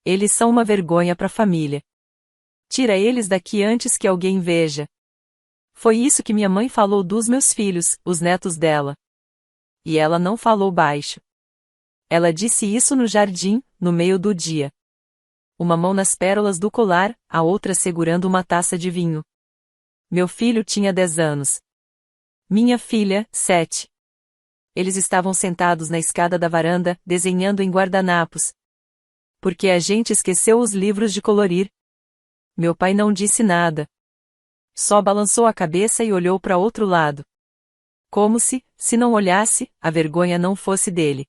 Eles são uma vergonha para a família. Tira eles daqui antes que alguém veja. Foi isso que minha mãe falou dos meus filhos, os netos dela. E ela não falou baixo. Ela disse isso no jardim, no meio do dia. Uma mão nas pérolas do colar, a outra segurando uma taça de vinho. Meu filho tinha 10 anos. Minha filha, 7. Eles estavam sentados na escada da varanda, desenhando em guardanapos. Porque a gente esqueceu os livros de colorir. Meu pai não disse nada. Só balançou a cabeça e olhou para outro lado. Como se não olhasse, a vergonha não fosse dele.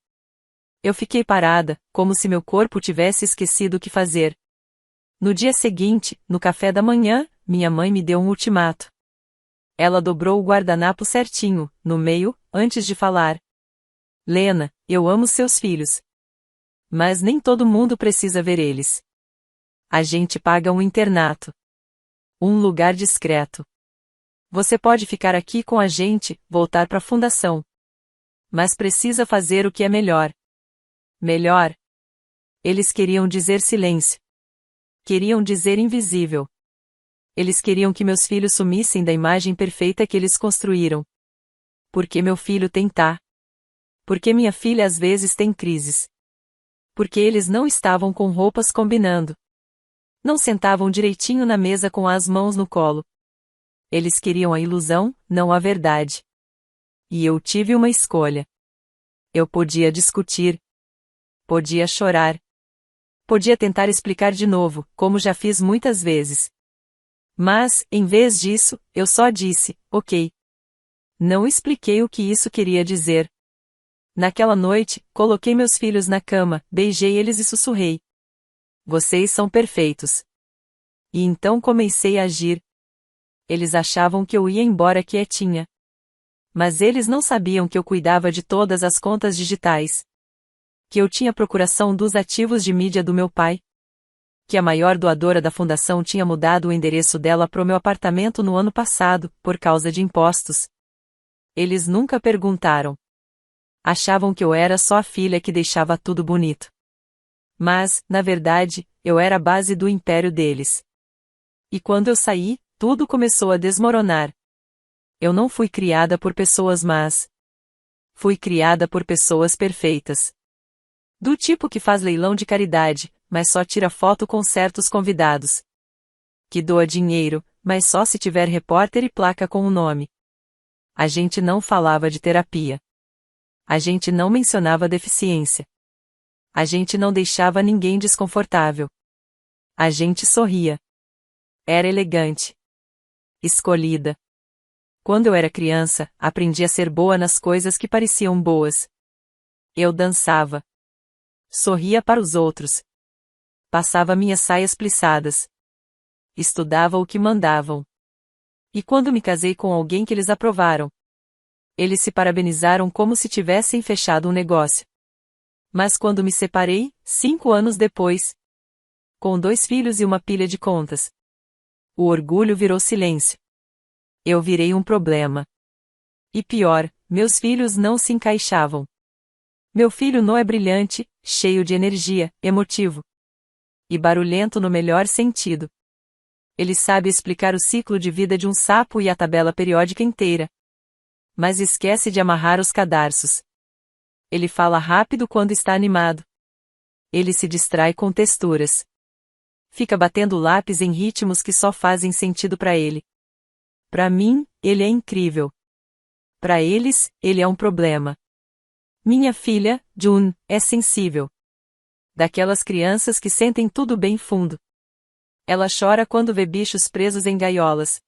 Eu fiquei parada, como se meu corpo tivesse esquecido o que fazer. No dia seguinte, no café da manhã, minha mãe me deu um ultimato. Ela dobrou o guardanapo certinho, no meio, antes de falar. Lena, eu amo seus filhos. Mas nem todo mundo precisa ver eles. A gente paga um internato. Um lugar discreto. Você pode ficar aqui com a gente, voltar para a fundação. Mas precisa fazer o que é melhor. Melhor? Eles queriam dizer silêncio. Queriam dizer invisível. Eles queriam que meus filhos sumissem da imagem perfeita que eles construíram. Porque meu filho tem tá. Porque minha filha às vezes tem crises. Porque eles não estavam com roupas combinando. Não sentavam direitinho na mesa com as mãos no colo. Eles queriam a ilusão, não a verdade. E eu tive uma escolha. Eu podia discutir. Podia chorar. Podia tentar explicar de novo, como já fiz muitas vezes. Mas, em vez disso, eu só disse, ok. Não expliquei o que isso queria dizer. Naquela noite, coloquei meus filhos na cama, beijei eles e sussurrei. Vocês são perfeitos. E então comecei a agir. Eles achavam que eu ia embora quietinha. Mas eles não sabiam que eu cuidava de todas as contas digitais. Que eu tinha procuração dos ativos de mídia do meu pai. Que a maior doadora da fundação tinha mudado o endereço dela pro meu apartamento no ano passado, por causa de impostos. Eles nunca perguntaram. Achavam que eu era só a filha que deixava tudo bonito. Mas, na verdade, eu era a base do império deles. E quando eu saí, tudo começou a desmoronar. Eu não fui criada por pessoas más. Fui criada por pessoas perfeitas. Do tipo que faz leilão de caridade, mas só tira foto com certos convidados. Que doa dinheiro, mas só se tiver repórter e placa com o nome. A gente não falava de terapia. A gente não mencionava deficiência. A gente não deixava ninguém desconfortável. A gente sorria. Era elegante. Escolhida. Quando eu era criança, aprendi a ser boa nas coisas que pareciam boas. Eu dançava. Sorria para os outros. Passava minhas saias plissadas. Estudava o que mandavam. E quando me casei com alguém que eles aprovaram, eles se parabenizaram como se tivessem fechado um negócio. Mas quando me separei, 5 anos depois, com 2 filhos e uma pilha de contas, o orgulho virou silêncio. Eu virei um problema. E pior, meus filhos não se encaixavam. Meu filho não é brilhante, cheio de energia, emotivo. E barulhento no melhor sentido. Ele sabe explicar o ciclo de vida de um sapo e a tabela periódica inteira. Mas esquece de amarrar os cadarços. Ele fala rápido quando está animado. Ele se distrai com texturas. Fica batendo lápis em ritmos que só fazem sentido para ele. Para mim, ele é incrível. Para eles, ele é um problema. Minha filha, June, é sensível. Daquelas crianças que sentem tudo bem fundo. Ela chora quando vê bichos presos em gaiolas.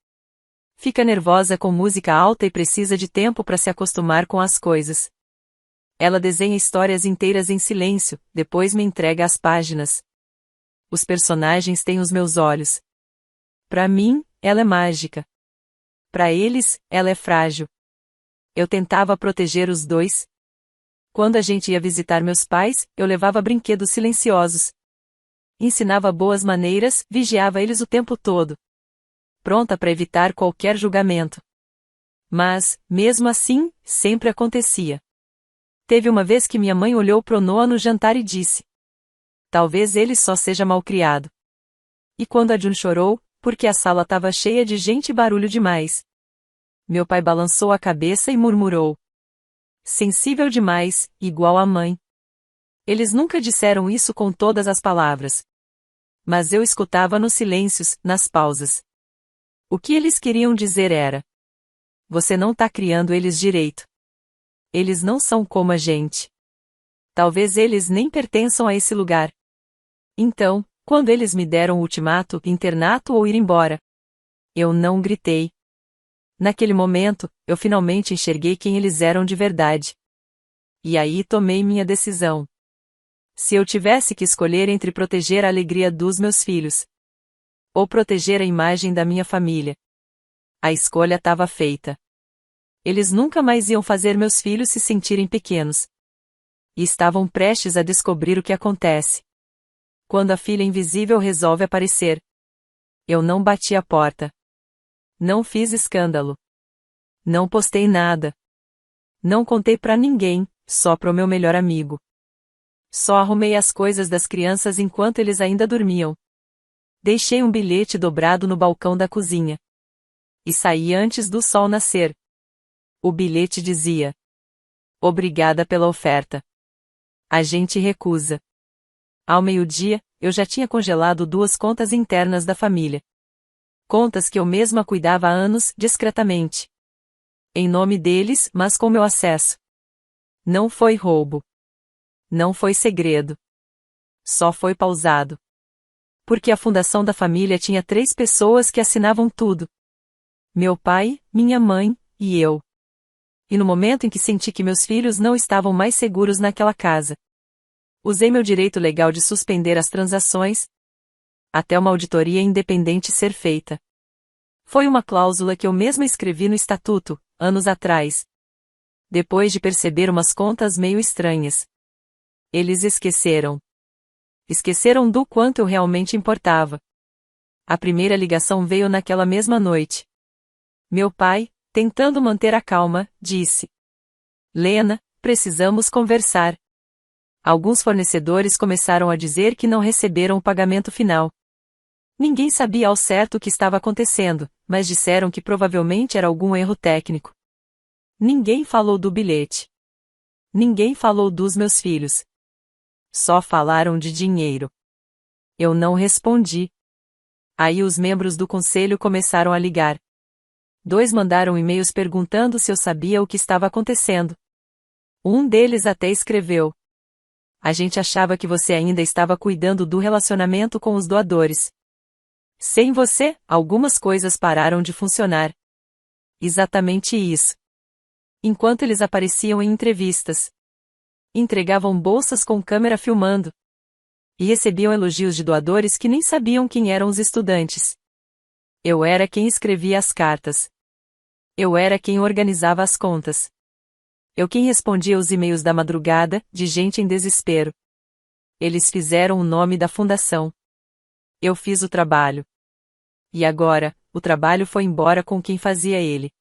Fica nervosa com música alta e precisa de tempo para se acostumar com as coisas. Ela desenha histórias inteiras em silêncio, depois me entrega as páginas. Os personagens têm os meus olhos. Para mim, ela é mágica. Para eles, ela é frágil. Eu tentava proteger os dois. Quando a gente ia visitar meus pais, eu levava brinquedos silenciosos. Ensinava boas maneiras, vigiava eles o tempo todo. Pronta para evitar qualquer julgamento. Mas, mesmo assim, sempre acontecia. Teve uma vez que minha mãe olhou pro Noah no jantar e disse: Talvez ele só seja malcriado. E quando a June chorou, porque a sala estava cheia de gente e barulho demais. Meu pai balançou a cabeça e murmurou. Sensível demais, igual a mãe. Eles nunca disseram isso com todas as palavras. Mas eu escutava nos silêncios, nas pausas. O que eles queriam dizer era: você não tá criando eles direito. Eles não são como a gente. Talvez eles nem pertençam a esse lugar. Então, quando eles me deram o ultimato, internato ou ir embora, eu não gritei. Naquele momento, eu finalmente enxerguei quem eles eram de verdade. E aí tomei minha decisão. Se eu tivesse que escolher entre proteger a alegria dos meus filhos ou proteger a imagem da minha família, a escolha estava feita. Eles nunca mais iam fazer meus filhos se sentirem pequenos. E estavam prestes a descobrir o que acontece quando a filha invisível resolve aparecer. Eu não bati a porta. Não fiz escândalo. Não postei nada. Não contei pra ninguém, só pro meu melhor amigo. Só arrumei as coisas das crianças enquanto eles ainda dormiam. Deixei um bilhete dobrado no balcão da cozinha. E saí antes do sol nascer. O bilhete dizia: obrigada pela oferta. A gente recusa. Ao meio-dia, eu já tinha congelado 2 contas internas da família. Contas que eu mesma cuidava há anos, discretamente. Em nome deles, mas com meu acesso. Não foi roubo. Não foi segredo. Só foi pausado. Porque a fundação da família tinha 3 pessoas que assinavam tudo. Meu pai, minha mãe, e eu. E no momento em que senti que meus filhos não estavam mais seguros naquela casa, usei meu direito legal de suspender as transações, até uma auditoria independente ser feita. Foi uma cláusula que eu mesma escrevi no estatuto, anos atrás. Depois de perceber umas contas meio estranhas. Eles esqueceram. Esqueceram do quanto eu realmente importava. A primeira ligação veio naquela mesma noite. Meu pai, tentando manter a calma, disse: Lena, precisamos conversar. Alguns fornecedores começaram a dizer que não receberam o pagamento final. Ninguém sabia ao certo o que estava acontecendo, mas disseram que provavelmente era algum erro técnico. Ninguém falou do bilhete. Ninguém falou dos meus filhos. Só falaram de dinheiro. Eu não respondi. Aí os membros do conselho começaram a ligar. 2 mandaram e-mails perguntando se eu sabia o que estava acontecendo. Um deles até escreveu: a gente achava que você ainda estava cuidando do relacionamento com os doadores. Sem você, algumas coisas pararam de funcionar. Exatamente isso. Enquanto eles apareciam em entrevistas, entregavam bolsas com câmera filmando, e recebiam elogios de doadores que nem sabiam quem eram os estudantes. Eu era quem escrevia as cartas. Eu era quem organizava as contas. Eu quem respondia os e-mails da madrugada, de gente em desespero. Eles fizeram o nome da fundação. Eu fiz o trabalho. E agora, o trabalho foi embora com quem fazia ele.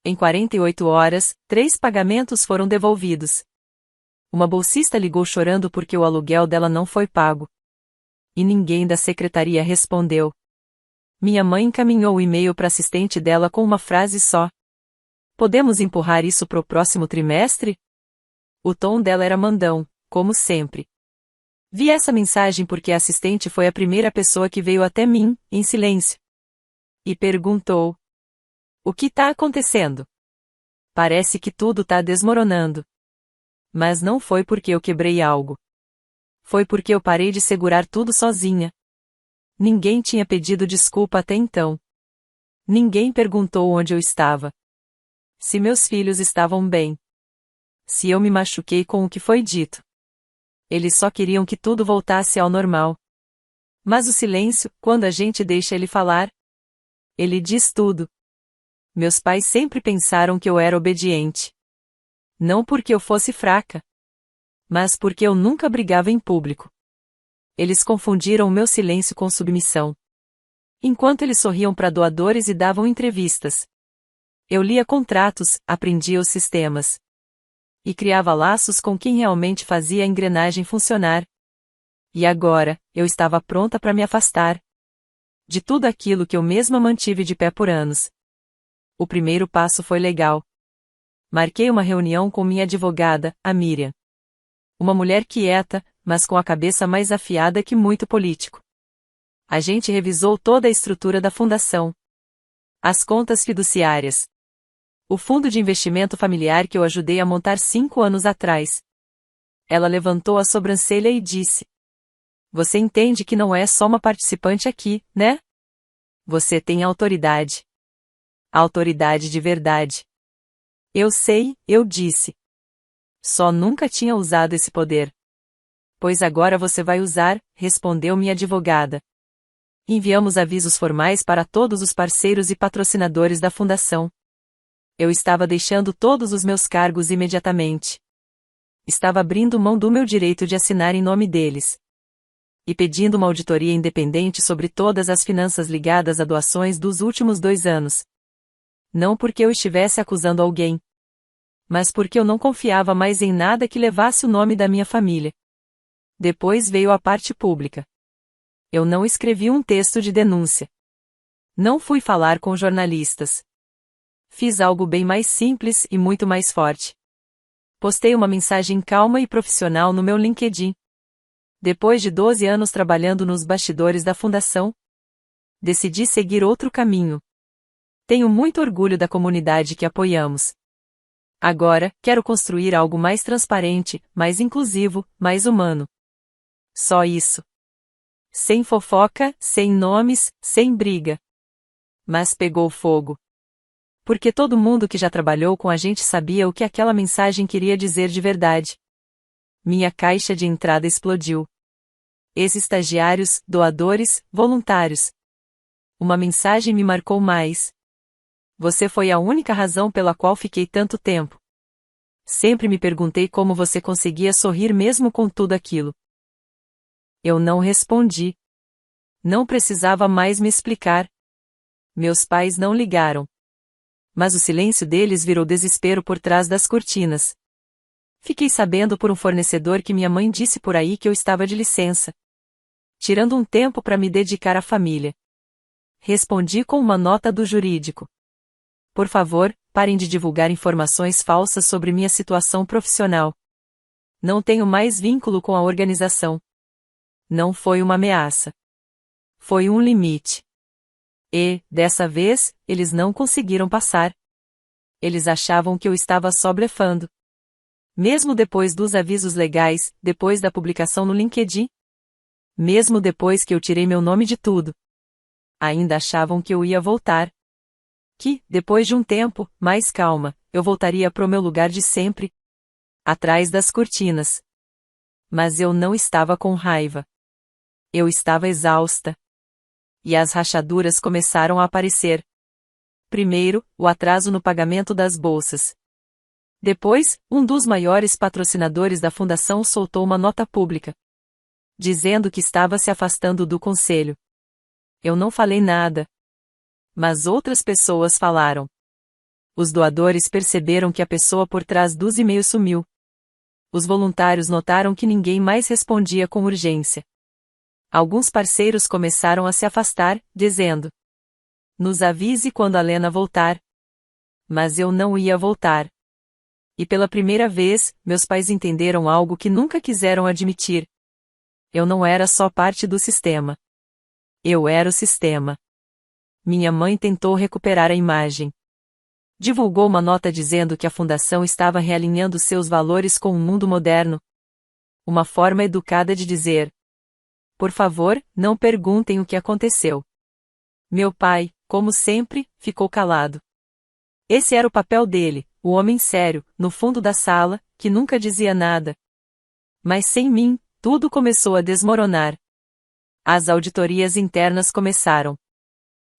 Em 48 horas, 3 pagamentos foram devolvidos. Uma bolsista ligou chorando porque o aluguel dela não foi pago. E ninguém da secretaria respondeu. Minha mãe encaminhou o e-mail para a assistente dela com uma frase só. Podemos empurrar isso pro próximo trimestre? O tom dela era mandão, como sempre. Vi essa mensagem porque a assistente foi a primeira pessoa que veio até mim, em silêncio. E perguntou: o que tá acontecendo? Parece que tudo tá desmoronando. Mas não foi porque eu quebrei algo. Foi porque eu parei de segurar tudo sozinha. Ninguém tinha pedido desculpa até então. Ninguém perguntou onde eu estava. Se meus filhos estavam bem. Se eu me machuquei com o que foi dito. Eles só queriam que tudo voltasse ao normal. Mas o silêncio, quando a gente deixa ele falar, ele diz tudo. Meus pais sempre pensaram que eu era obediente. Não porque eu fosse fraca, mas porque eu nunca brigava em público. Eles confundiram o meu silêncio com submissão. Enquanto eles sorriam para doadores e davam entrevistas, eu lia contratos, aprendia os sistemas. E criava laços com quem realmente fazia a engrenagem funcionar. E agora, eu estava pronta para me afastar de tudo aquilo que eu mesma mantive de pé por anos. O primeiro passo foi legal. Marquei uma reunião com minha advogada, a Miriam. Uma mulher quieta, mas com a cabeça mais afiada que muito político. A gente revisou toda a estrutura da fundação. As contas fiduciárias. O fundo de investimento familiar que eu ajudei a montar 5 anos atrás. Ela levantou a sobrancelha e disse: "Você entende que não é só uma participante aqui, né? Você tem autoridade. Autoridade de verdade." "Eu sei", eu disse. "Só nunca tinha usado esse poder." "Pois agora você vai usar", respondeu minha advogada. Enviamos avisos formais para todos os parceiros e patrocinadores da fundação. Eu estava deixando todos os meus cargos imediatamente. Estava abrindo mão do meu direito de assinar em nome deles. E pedindo uma auditoria independente sobre todas as finanças ligadas a doações dos últimos 2 anos. Não porque eu estivesse acusando alguém, mas porque eu não confiava mais em nada que levasse o nome da minha família. Depois veio a parte pública. Eu não escrevi um texto de denúncia. Não fui falar com jornalistas. Fiz algo bem mais simples e muito mais forte. Postei uma mensagem calma e profissional no meu LinkedIn. Depois de 12 anos trabalhando nos bastidores da fundação, decidi seguir outro caminho. Tenho muito orgulho da comunidade que apoiamos. Agora, quero construir algo mais transparente, mais inclusivo, mais humano. Só isso. Sem fofoca, sem nomes, sem briga. Mas pegou fogo. Porque todo mundo que já trabalhou com a gente sabia o que aquela mensagem queria dizer de verdade. Minha caixa de entrada explodiu. Ex-estagiários, doadores, voluntários. Uma mensagem me marcou mais. Você foi a única razão pela qual fiquei tanto tempo. Sempre me perguntei como você conseguia sorrir mesmo com tudo aquilo. Eu não respondi. Não precisava mais me explicar. Meus pais não ligaram. Mas o silêncio deles virou desespero por trás das cortinas. Fiquei sabendo por um fornecedor que minha mãe disse por aí que eu estava de licença, tirando um tempo para me dedicar à família. Respondi com uma nota do jurídico. Por favor, parem de divulgar informações falsas sobre minha situação profissional. Não tenho mais vínculo com a organização. Não foi uma ameaça. Foi um limite. E, dessa vez, eles não conseguiram passar. Eles achavam que eu estava só blefando. Mesmo depois dos avisos legais, depois da publicação no LinkedIn. Mesmo depois que eu tirei meu nome de tudo. Ainda achavam que eu ia voltar. Que, depois de um tempo, mais calma, eu voltaria pro meu lugar de sempre. Atrás das cortinas. Mas eu não estava com raiva. Eu estava exausta. E as rachaduras começaram a aparecer. Primeiro, o atraso no pagamento das bolsas. Depois, um dos maiores patrocinadores da fundação soltou uma nota pública, dizendo que estava se afastando do conselho. Eu não falei nada. Mas outras pessoas falaram. Os doadores perceberam que a pessoa por trás dos e-mails sumiu. Os voluntários notaram que ninguém mais respondia com urgência. Alguns parceiros começaram a se afastar, dizendo: "Nos avise quando a Lena voltar." Mas eu não ia voltar. E pela primeira vez, meus pais entenderam algo que nunca quiseram admitir. Eu não era só parte do sistema. Eu era o sistema. Minha mãe tentou recuperar a imagem. Divulgou uma nota dizendo que a fundação estava realinhando seus valores com o mundo moderno. Uma forma educada de dizer: "Por favor, não perguntem o que aconteceu." Meu pai, como sempre, ficou calado. Esse era o papel dele, o homem sério, no fundo da sala, que nunca dizia nada. Mas sem mim, tudo começou a desmoronar. As auditorias internas começaram.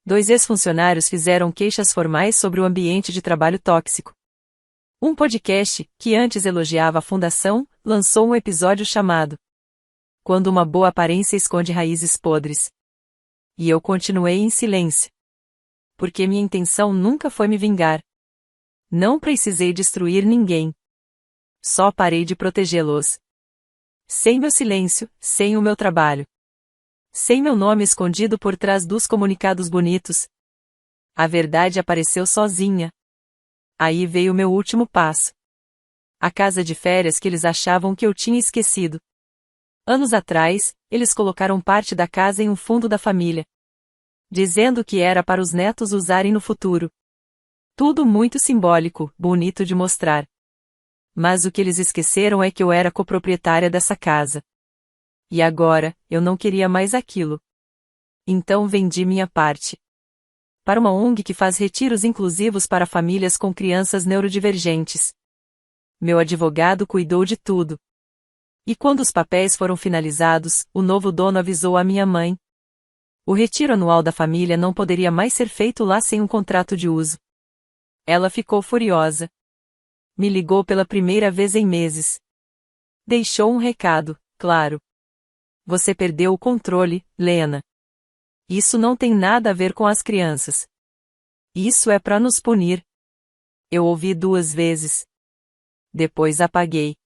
2 ex-funcionários fizeram queixas formais sobre o ambiente de trabalho tóxico. Um podcast, que antes elogiava a fundação, lançou um episódio chamado "Quando uma boa aparência esconde raízes podres." E eu continuei em silêncio. Porque minha intenção nunca foi me vingar. Não precisei destruir ninguém. Só parei de protegê-los. Sem meu silêncio, sem o meu trabalho. Sem meu nome escondido por trás dos comunicados bonitos. A verdade apareceu sozinha. Aí veio meu último passo. A casa de férias que eles achavam que eu tinha esquecido. Anos atrás, eles colocaram parte da casa em um fundo da família, dizendo que era para os netos usarem no futuro. Tudo muito simbólico, bonito de mostrar. Mas o que eles esqueceram é que eu era coproprietária dessa casa. E agora, eu não queria mais aquilo. Então vendi minha parte para uma ONG que faz retiros inclusivos para famílias com crianças neurodivergentes. Meu advogado cuidou de tudo. E quando os papéis foram finalizados, o novo dono avisou a minha mãe. O retiro anual da família não poderia mais ser feito lá sem um contrato de uso. Ela ficou furiosa. Me ligou pela primeira vez em meses. Deixou um recado, claro. Você perdeu o controle, Lena. Isso não tem nada a ver com as crianças. Isso é para nos punir. Eu ouvi 2 vezes. Depois apaguei.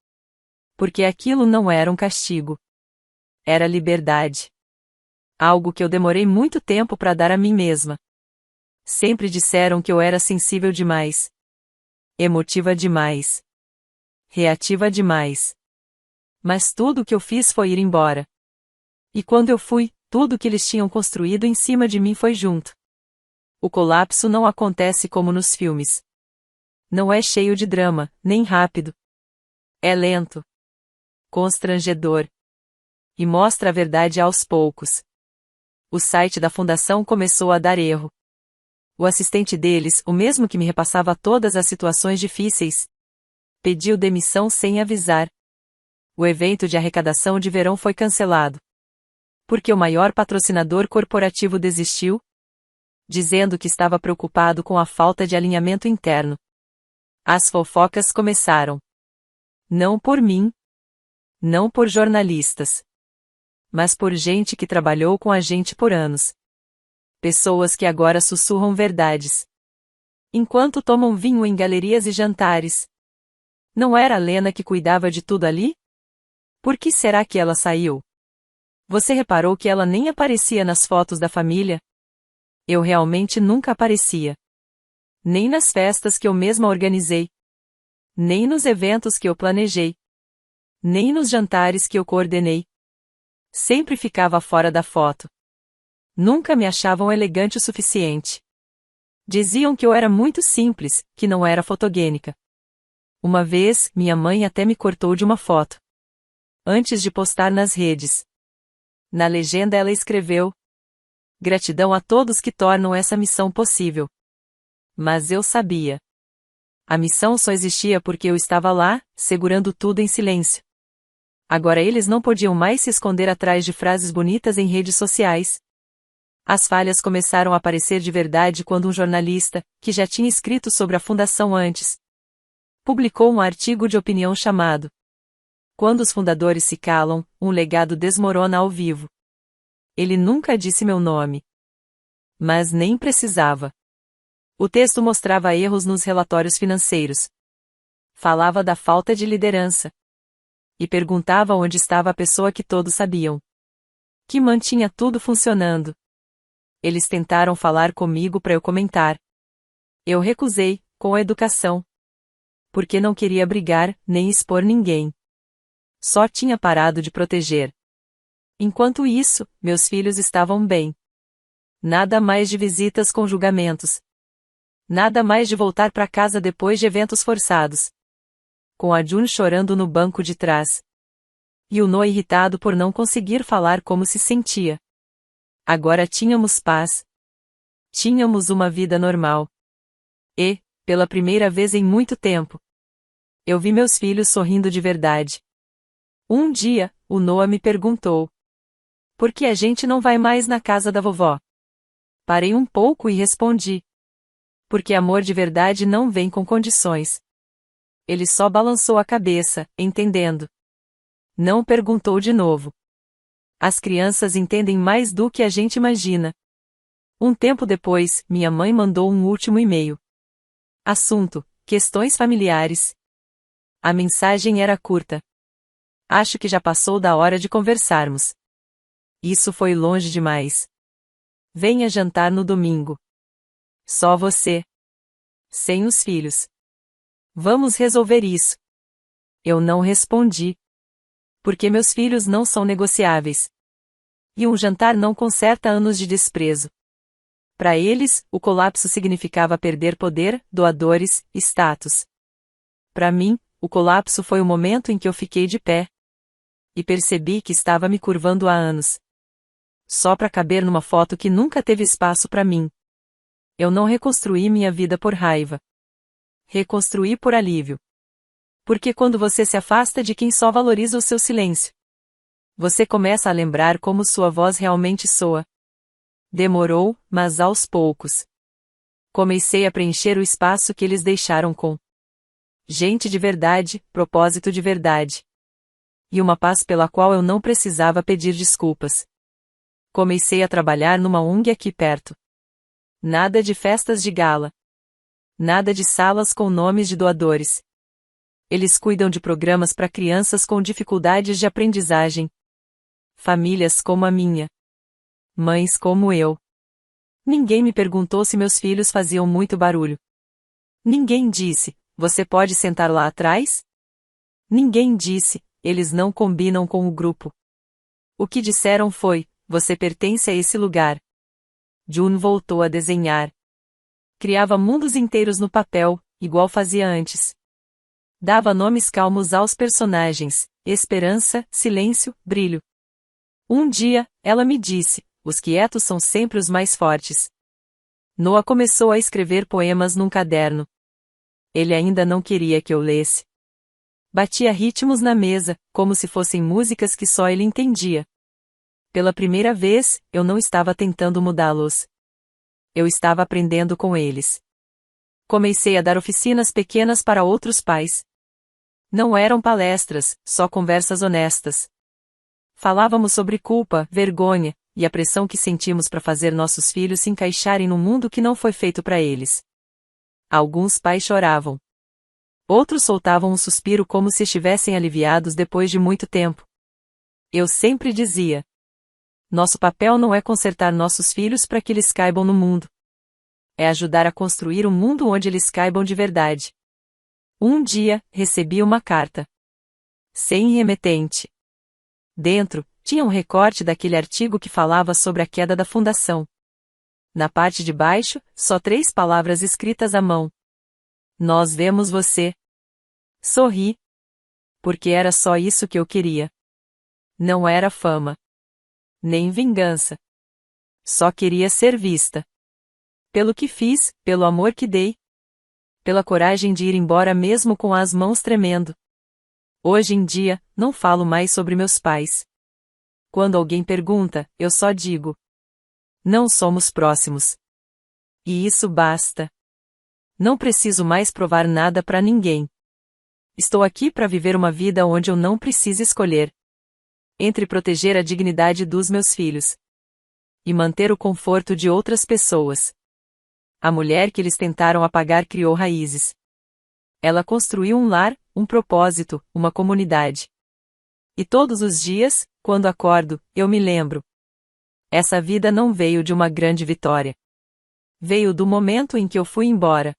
Porque aquilo não era um castigo. Era liberdade. Algo que eu demorei muito tempo para dar a mim mesma. Sempre disseram que eu era sensível demais. Emotiva demais. Reativa demais. Mas tudo o que eu fiz foi ir embora. E quando eu fui, tudo que eles tinham construído em cima de mim foi junto. O colapso não acontece como nos filmes. Não é cheio de drama, nem rápido. É lento. Constrangedor. E mostra a verdade aos poucos. O site da fundação começou a dar erro. O assistente deles, o mesmo que me repassava todas as situações difíceis, pediu demissão sem avisar. O evento de arrecadação de verão foi cancelado. Porque o maior patrocinador corporativo desistiu, dizendo que estava preocupado com a falta de alinhamento interno. As fofocas começaram. Não por mim. Não por jornalistas. Mas por gente que trabalhou com a gente por anos. Pessoas que agora sussurram verdades. Enquanto tomam vinho em galerias e jantares. Não era a Lena que cuidava de tudo ali? Por que será que ela saiu? Você reparou que ela nem aparecia nas fotos da família? Eu realmente nunca aparecia. Nem nas festas que eu mesma organizei. Nem nos eventos que eu planejei. Nem nos jantares que eu coordenei. Sempre ficava fora da foto. Nunca me achavam elegante o suficiente. Diziam que eu era muito simples, que não era fotogênica. Uma vez, minha mãe até me cortou de uma foto. Antes de postar nas redes. Na legenda ela escreveu: gratidão a todos que tornam essa missão possível. Mas eu sabia. A missão só existia porque eu estava lá, segurando tudo em silêncio. Agora eles não podiam mais se esconder atrás de frases bonitas em redes sociais. As falhas começaram a aparecer de verdade quando um jornalista, que já tinha escrito sobre a fundação antes, publicou um artigo de opinião chamado Quando os fundadores se calam, um legado desmorona ao vivo. Ele nunca disse meu nome. Mas nem precisava. O texto mostrava erros nos relatórios financeiros. Falava da falta de liderança. E perguntava onde estava a pessoa que todos sabiam. Que mantinha tudo funcionando. Eles tentaram falar comigo para eu comentar. Eu recusei, com a educação. Porque não queria brigar, nem expor ninguém. Só tinha parado de proteger. Enquanto isso, meus filhos estavam bem. Nada mais de visitas com julgamentos. Nada mais de voltar para casa depois de eventos forçados. Com a June chorando no banco de trás. E o Noah irritado por não conseguir falar como se sentia. Agora tínhamos paz. Tínhamos uma vida normal. E, pela primeira vez em muito tempo, eu vi meus filhos sorrindo de verdade. Um dia, o Noah me perguntou: por que a gente não vai mais na casa da vovó? Parei um pouco e respondi: porque amor de verdade não vem com condições. Ele só balançou a cabeça, entendendo. Não perguntou de novo. As crianças entendem mais do que a gente imagina. Um tempo depois, minha mãe mandou um último e-mail. Assunto: questões familiares. A mensagem era curta. Acho que já passou da hora de conversarmos. Isso foi longe demais. Venha jantar no domingo. Só você. Sem os filhos. Vamos resolver isso. Eu não respondi. Porque meus filhos não são negociáveis. E um jantar não conserta anos de desprezo. Para eles, o colapso significava perder poder, doadores, status. Para mim, o colapso foi o momento em que eu fiquei de pé. E percebi que estava me curvando há anos. Só para caber numa foto que nunca teve espaço para mim. Eu não reconstruí minha vida por raiva. Reconstruí por alívio. Porque quando você se afasta de quem só valoriza o seu silêncio, você começa a lembrar como sua voz realmente soa. Demorou, mas aos poucos. Comecei a preencher o espaço que eles deixaram com gente de verdade, propósito de verdade. E uma paz pela qual eu não precisava pedir desculpas. Comecei a trabalhar numa ONG aqui perto. Nada de festas de gala. Nada de salas com nomes de doadores. Eles cuidam de programas para crianças com dificuldades de aprendizagem. Famílias como a minha. Mães como eu. Ninguém me perguntou se meus filhos faziam muito barulho. Ninguém disse, você pode sentar lá atrás? Ninguém disse, eles não combinam com o grupo. O que disseram foi, você pertence a esse lugar. June voltou a desenhar. Criava mundos inteiros no papel, igual fazia antes. Dava nomes calmos aos personagens, esperança, silêncio, brilho. Um dia, ela me disse, os quietos são sempre os mais fortes. Noah começou a escrever poemas num caderno. Ele ainda não queria que eu lesse. Batia ritmos na mesa, como se fossem músicas que só ele entendia. Pela primeira vez, eu não estava tentando mudá-los. Eu estava aprendendo com eles. Comecei a dar oficinas pequenas para outros pais. Não eram palestras, só conversas honestas. Falávamos sobre culpa, vergonha, e a pressão que sentimos para fazer nossos filhos se encaixarem no mundo que não foi feito para eles. Alguns pais choravam. Outros soltavam um suspiro como se estivessem aliviados depois de muito tempo. Eu sempre dizia: nosso papel não é consertar nossos filhos para que eles caibam no mundo. É ajudar a construir um mundo onde eles caibam de verdade. Um dia, recebi uma carta. Sem remetente. Dentro, tinha um recorte daquele artigo que falava sobre a queda da fundação. Na parte de baixo, só 3 palavras escritas à mão. Nós vemos você. Sorri. Porque era só isso que eu queria. Não era fama. Nem vingança. Só queria ser vista. Pelo que fiz, pelo amor que dei. Pela coragem de ir embora mesmo com as mãos tremendo. Hoje em dia, não falo mais sobre meus pais. Quando alguém pergunta, eu só digo: não somos próximos. E isso basta. Não preciso mais provar nada para ninguém. Estou aqui para viver uma vida onde eu não preciso escolher entre proteger a dignidade dos meus filhos e manter o conforto de outras pessoas. A mulher que eles tentaram apagar criou raízes. Ela construiu um lar, um propósito, uma comunidade. E todos os dias, quando acordo, eu me lembro. Essa vida não veio de uma grande vitória. Veio do momento em que eu fui embora.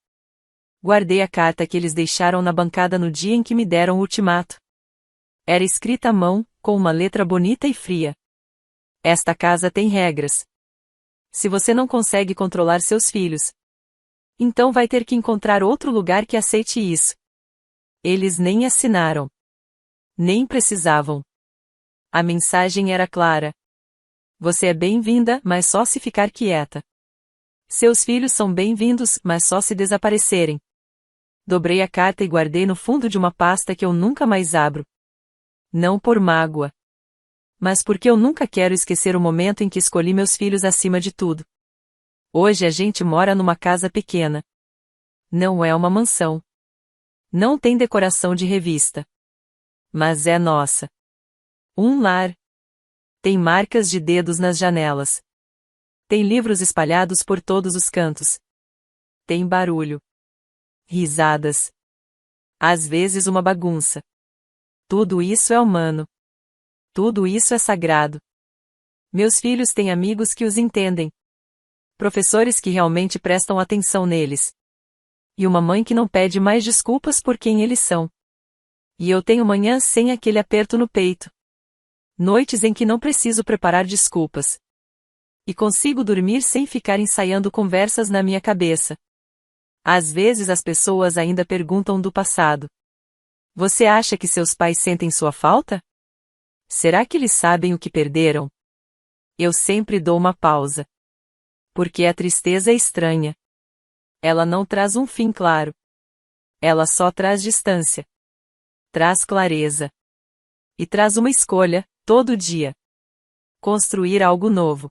Guardei a carta que eles deixaram na bancada no dia em que me deram o ultimato. Era escrita à mão, com uma letra bonita e fria. Esta casa tem regras. Se você não consegue controlar seus filhos, então vai ter que encontrar outro lugar que aceite isso. Eles nem assinaram. Nem precisavam. A mensagem era clara. Você é bem-vinda, mas só se ficar quieta. Seus filhos são bem-vindos, mas só se desaparecerem. Dobrei a carta e guardei no fundo de uma pasta que eu nunca mais abro. Não por mágoa. Mas porque eu nunca quero esquecer o momento em que escolhi meus filhos acima de tudo. Hoje a gente mora numa casa pequena. Não é uma mansão. Não tem decoração de revista. Mas é nossa. Um lar. Tem marcas de dedos nas janelas. Tem livros espalhados por todos os cantos. Tem barulho. Risadas. Às vezes uma bagunça. Tudo isso é humano. Tudo isso é sagrado. Meus filhos têm amigos que os entendem. Professores que realmente prestam atenção neles. E uma mãe que não pede mais desculpas por quem eles são. E eu tenho manhãs sem aquele aperto no peito. Noites em que não preciso preparar desculpas. E consigo dormir sem ficar ensaiando conversas na minha cabeça. Às vezes as pessoas ainda perguntam do passado. Você acha que seus pais sentem sua falta? Será que eles sabem o que perderam? Eu sempre dou uma pausa. Porque a tristeza é estranha. Ela não traz um fim claro. Ela só traz distância. Traz clareza. E traz uma escolha, todo dia. Construir algo novo.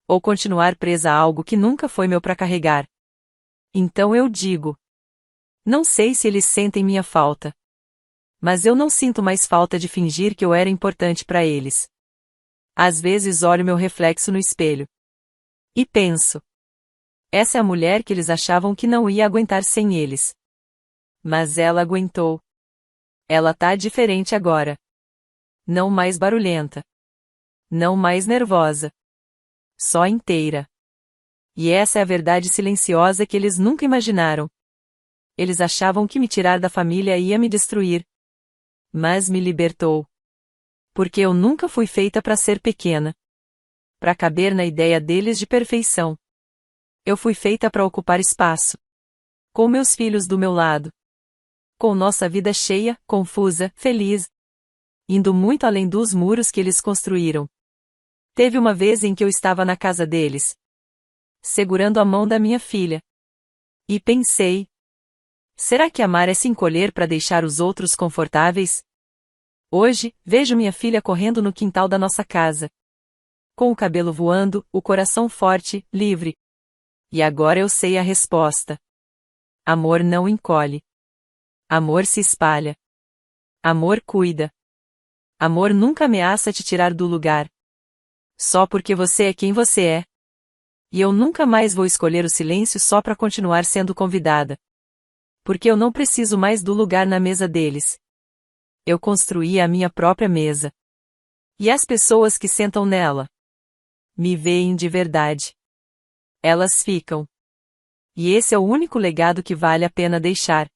Ou continuar presa a algo que nunca foi meu para carregar. Então eu digo. Não sei se eles sentem minha falta. Mas eu não sinto mais falta de fingir que eu era importante para eles. Às vezes olho meu reflexo no espelho. E penso. Essa é a mulher que eles achavam que não ia aguentar sem eles. Mas ela aguentou. Ela tá diferente agora. Não mais barulhenta. Não mais nervosa. Só inteira. E essa é a verdade silenciosa que eles nunca imaginaram. Eles achavam que me tirar da família ia me destruir. Mas me libertou. Porque eu nunca fui feita para ser pequena. Para caber na ideia deles de perfeição. Eu fui feita para ocupar espaço. Com meus filhos do meu lado. Com nossa vida cheia, confusa, feliz. Indo muito além dos muros que eles construíram. Teve uma vez em que eu estava na casa deles. Segurando a mão da minha filha. E pensei. Será que amar é se encolher para deixar os outros confortáveis? Hoje, vejo minha filha correndo no quintal da nossa casa. Com o cabelo voando, o coração forte, livre. E agora eu sei a resposta. Amor não encolhe. Amor se espalha. Amor cuida. Amor nunca ameaça te tirar do lugar. Só porque você é quem você é. E eu nunca mais vou escolher o silêncio só para continuar sendo convidada. Porque eu não preciso mais do lugar na mesa deles. Eu construí a minha própria mesa. E as pessoas que sentam nela me veem de verdade. Elas ficam. E esse é o único legado que vale a pena deixar.